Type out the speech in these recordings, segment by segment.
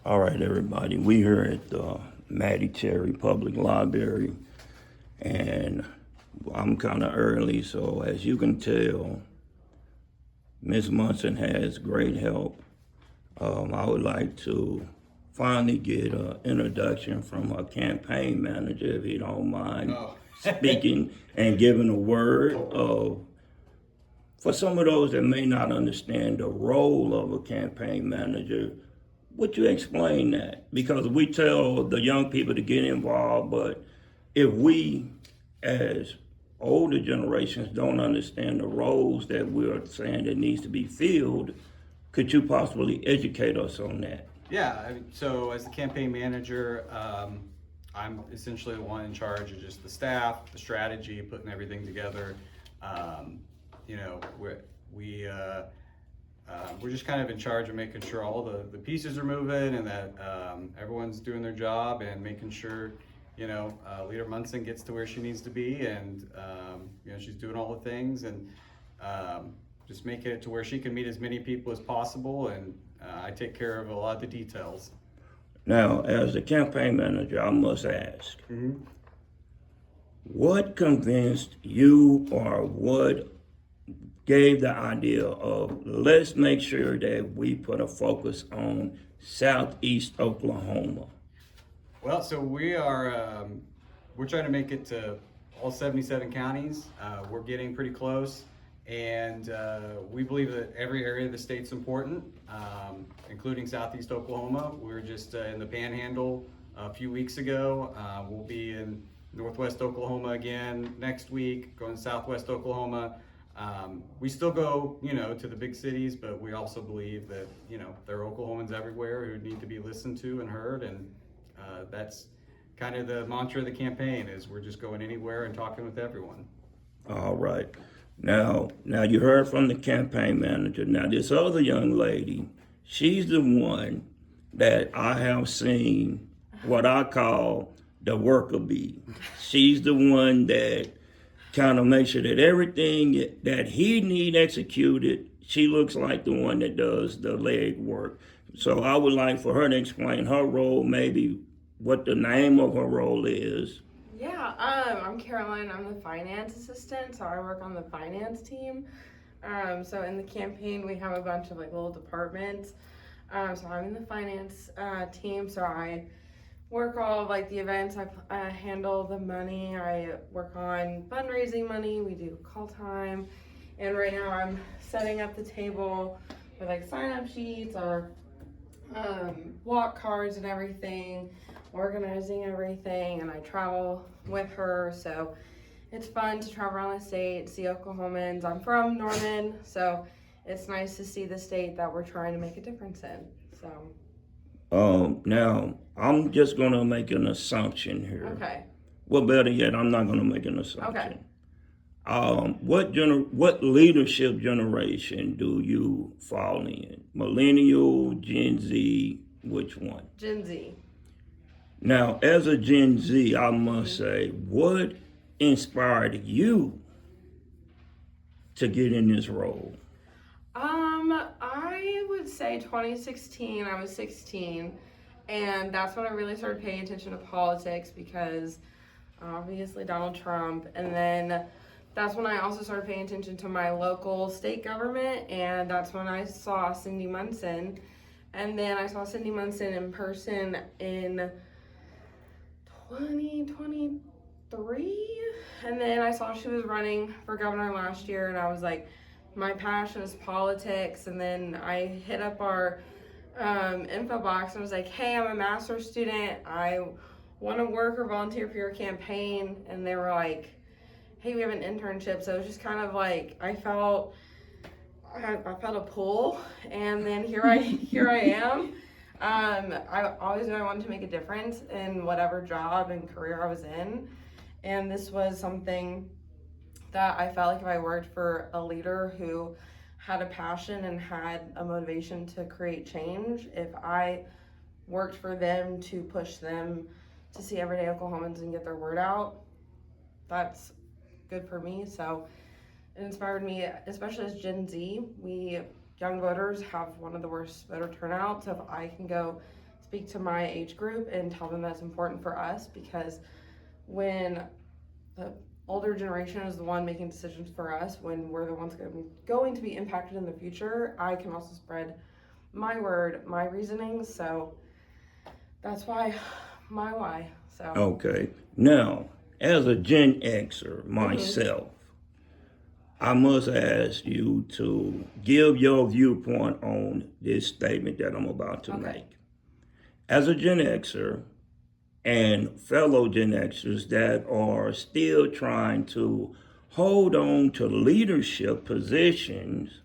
All right, everybody. We here at the Mattie Cherry Public Library, and I'm kind of early, so as you can tell, Miss Munson has great help. I would like to finally get an introduction from her campaign manager, if you don't mind speaking and giving a word of for some of those that may not understand the role of a campaign manager. Would you explain that? Because we tell the young people to get involved, but if we, as older generations, don't understand the roles that we're saying that needs to be filled, could you possibly educate us on that? Yeah, so as the campaign manager, I'm essentially the one in charge of just the staff, the strategy, putting everything together. Um, you know, we're just kind of in charge of making sure all the pieces are moving and that everyone's doing their job and making sure, Leader Munson gets to where she needs to be and, she's doing all the things and just making it to where she can meet as many people as possible and I take care of a lot of the details. Now, as the campaign manager, I must ask, what convinced you or what gave the idea of let's make sure that we put a focus on Southeast Oklahoma? Well, so we're trying to make it to all 77 counties. We're getting pretty close, and we believe that every area of the state's important, including Southeast Oklahoma. We were just in the Panhandle a few weeks ago. We'll be in Northwest Oklahoma again next week, going to Southwest Oklahoma. We still go, to the big cities, but we also believe that, there are Oklahomans everywhere who need to be listened to and heard, and that's kind of the mantra of the campaign is we're just going anywhere and talking with everyone. All right. Now you heard from the campaign manager. Now this other young lady, she's the one that I have seen what I call the worker bee. She's the one that kind of makes sure that everything that he need executed, she looks like the one that does the leg work. So I would like for her to explain her role, maybe what the name of her role is. Yeah, I'm Caroline. I'm the finance assistant, so I work on the finance team. So in the campaign, we have a bunch of like little departments. So I'm in the finance team, so I work all of like the events. I handle the money. I work on fundraising money. We do call time, and right now I'm setting up the table with like sign-up sheets or walk cards and everything, organizing everything, and I travel with her, so it's fun to travel around the state, see Oklahomans. I'm from Norman, so it's nice to see the state that we're trying to make a difference in. So Now I'm just gonna make an assumption here. okay. Well, better yet, I'm not gonna make an assumption. Okay. What leadership generation do you fall in? Millennial, Gen Z, which one? Gen Z. Now, as a Gen Z, I must say, what inspired you to get in this role? I would say 2016, I was 16, and that's when I really started paying attention to politics because obviously Donald Trump, and then that's when I also started paying attention to my local state government, and that's when I saw Cindy Munson, and then I saw Cindy Munson in person in 2023, and then I saw she was running for governor last year, and I was like, my passion is politics. And then I hit up our info box and I was like, hey, I'm a master's student, I want to work or volunteer for your campaign. And they were like, hey, we have an internship. So it was just kind of like I felt a pull, and then here I am. I always knew I wanted to make a difference in whatever job and career I was in, and this was something that I felt like if I worked for a leader who had a passion and had a motivation to create change, if I worked for them to push them to see everyday Oklahomans and get their word out, that's good for me. So it inspired me, especially as Gen Z. We young voters have one of the worst voter turnouts. So if I can go speak to my age group and tell them that's important for us, because when the older generation is the one making decisions for us, when we're the ones going to be impacted in the future, I can also spread my word, my reasonings. So that's why, my why. So Okay. Now, as a Gen Xer myself, I must ask you to give your viewpoint on this statement that I'm about to make. As a Gen Xer and fellow Gen Xers that are still trying to hold on to leadership positions,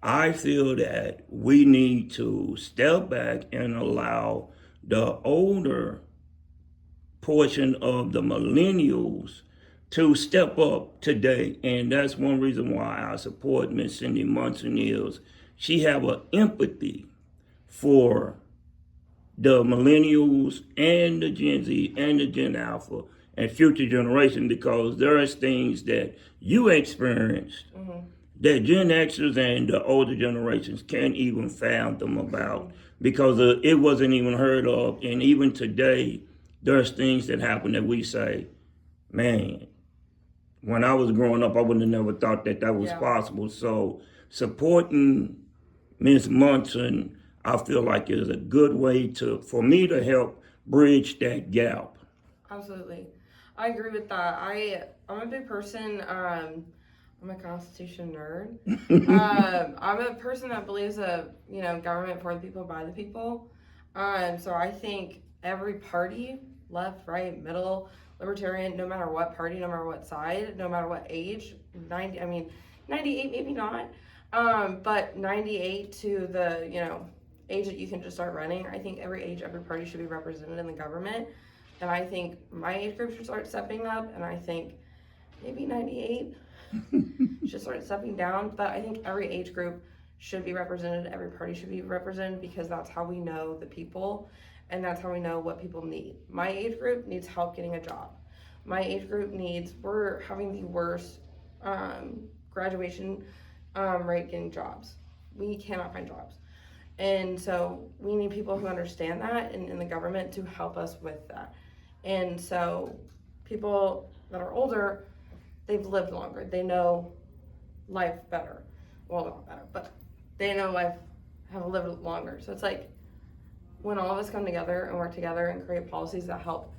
I feel that we need to step back and allow the older portion of the millennials to step up today. And that's one reason why I support Miss Cindy Munson is she have an empathy for the millennials and the Gen Z and the Gen Alpha and future generation, because there's things that you experienced that Gen Xers and the older generations can't even fathom about, because it wasn't even heard of. And even today, there's things that happen that we say, man, when I was growing up, I wouldn't have never thought that that was possible. So supporting Ms. Munson, I feel like is a good way for me to help bridge that gap. absolutely, I agree with that. I'm a big person. I'm a Constitution nerd. I'm a person that believes government for the people, by the people. So I think every party, left, right, middle, libertarian, no matter what party, no matter what side, no matter what age, 98 maybe not, but 98 to the, age that you can just start running. I think every age, every party should be represented in the government. And I think my age group should start stepping up, and I think maybe 98 should start stepping down. But I think every age group should be represented, every party should be represented, because that's how we know the people, and that's how we know what people need. My age group needs help getting a job. My age group we're having the worst graduation rate getting jobs. We cannot find jobs. And so we need people who understand that in the government to help us with that. And so people that are older, they've lived longer. They know life better. Well, not better, but they know life, have lived longer. So it's like when all of us come together and work together and create policies that help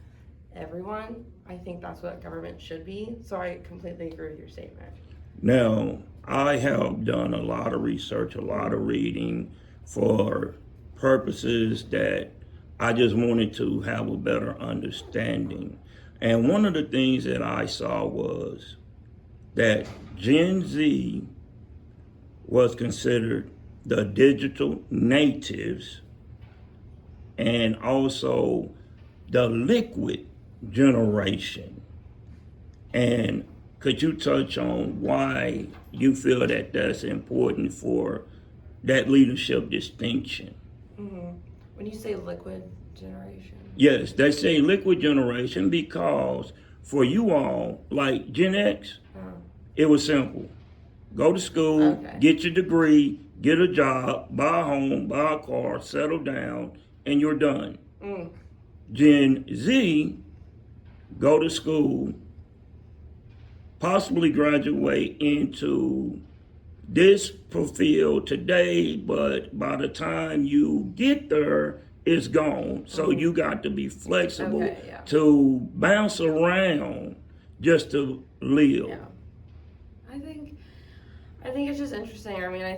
everyone, I think that's what government should be. So I completely agree with your statement. Now, I have done a lot of research, a lot of reading for purposes that I just wanted to have a better understanding. And one of the things that I saw was that Gen Z was considered the digital natives and also the liquid generation. And could you touch on why you feel that that's important for that leadership distinction? When you say liquid generation, Yes, they say liquid generation because for you all, like Gen X, it was simple. Go to school, get your degree, get a job, buy a home, buy a car, settle down, and you're done. Gen Z, go to school, possibly graduate into this field today, but by the time you get there, it's gone. So you got to be flexible to bounce around just to live. Yeah. I think it's just interesting. I mean, I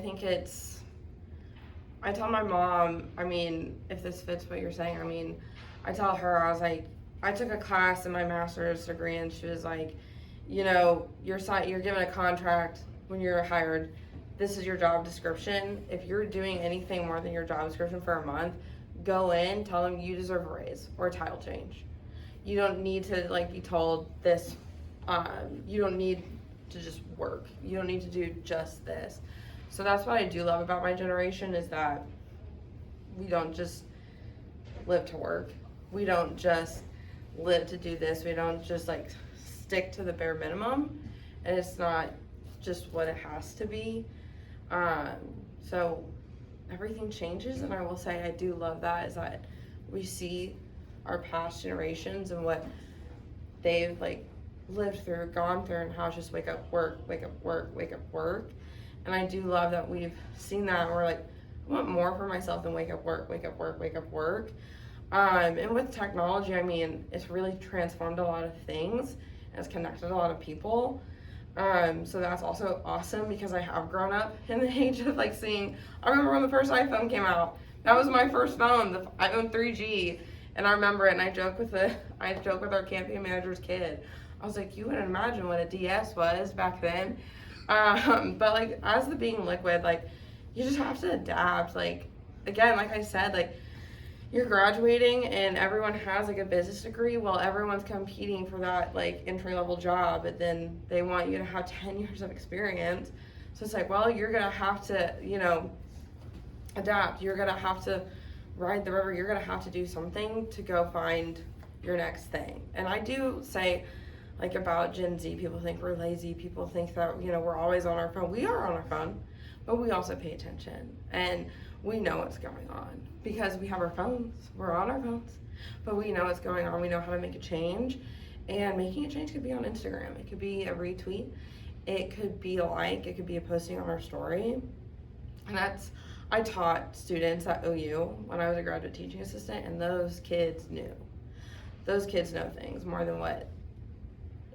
tell my mom, if this fits what you're saying, I tell her, I was like, I took a class in my master's degree, and she was like, you're given a contract when you're hired. This is your job description. If you're doing anything more than your job description for a month, go in, tell them you deserve a raise or a title change. You don't need to be told this. You don't need to just work. You don't need to do just this. So that's what I do love about my generation, is that we don't just live to work. We don't just live to do this. We don't just stick to the bare minimum, and it's not just what it has to be. So everything changes, and I will say I do love that, is that we see our past generations and what they've like lived through, gone through, and how it's just wake up, work, wake up, work, wake up, work. And I do love that we've seen that, and we're like, I want more for myself than wake up, work, wake up, work, wake up, work. And with technology, I mean, it's really transformed a lot of things, and it's connected a lot of people. So that's also awesome because I have grown up in the age of like seeing, I remember when the first iPhone came out. That was my first phone, the iPhone 3G. And I remember it, and I joke with our campaign manager's kid. I was like, you wouldn't imagine what a DS was back then. But like, as the being liquid, like, you just have to adapt. Like, again, like I said, like, you're graduating and everyone has like a business degree. Well, everyone's competing for that like entry level job, but then they want you to have 10 years of experience. So it's like, well, you're gonna have to, you know, adapt. You're gonna have to ride the river. You're gonna have to do something to go find your next thing. And I do say, like, about Gen Z, people think we're lazy. People think that, you know, we're always on our phone. We are on our phone, but we also pay attention. And we know what's going on because we have our phones. We're on our phones, but we know what's going on. We know how to make a change. And making a change could be on Instagram. It could be a retweet. It could be a like. It could be a posting on our story. And I taught students at OU when I was a graduate teaching assistant, and those kids knew. Those kids know things more than what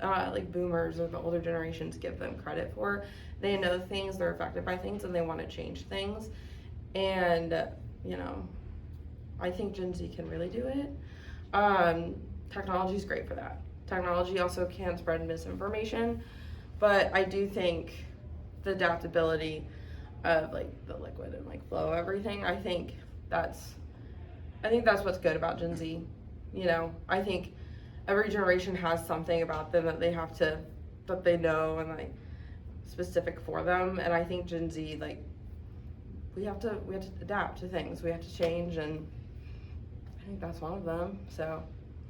like boomers or the older generations give them credit for. They know things, they're affected by things, and they want to change things. And, you know, I think Gen Z can really do it. Technology is great for that. Technology also can spread misinformation, but I do think the adaptability of like the liquid and like flow everything, I think that's what's good about Gen Z. You know, I think every generation has something about them that they know and like specific for them. And I think Gen Z, like, we have to adapt to things. We have to change, and I think that's one of them. So.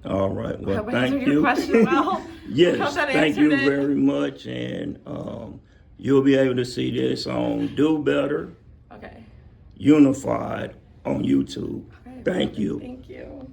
All right. I Well, hope I thank answered you. your question well. I hope Yes, that thank you answered it. very much. And you'll be able to see this on Do Better Okay. Unified on YouTube. Okay. Thank you. Thank you.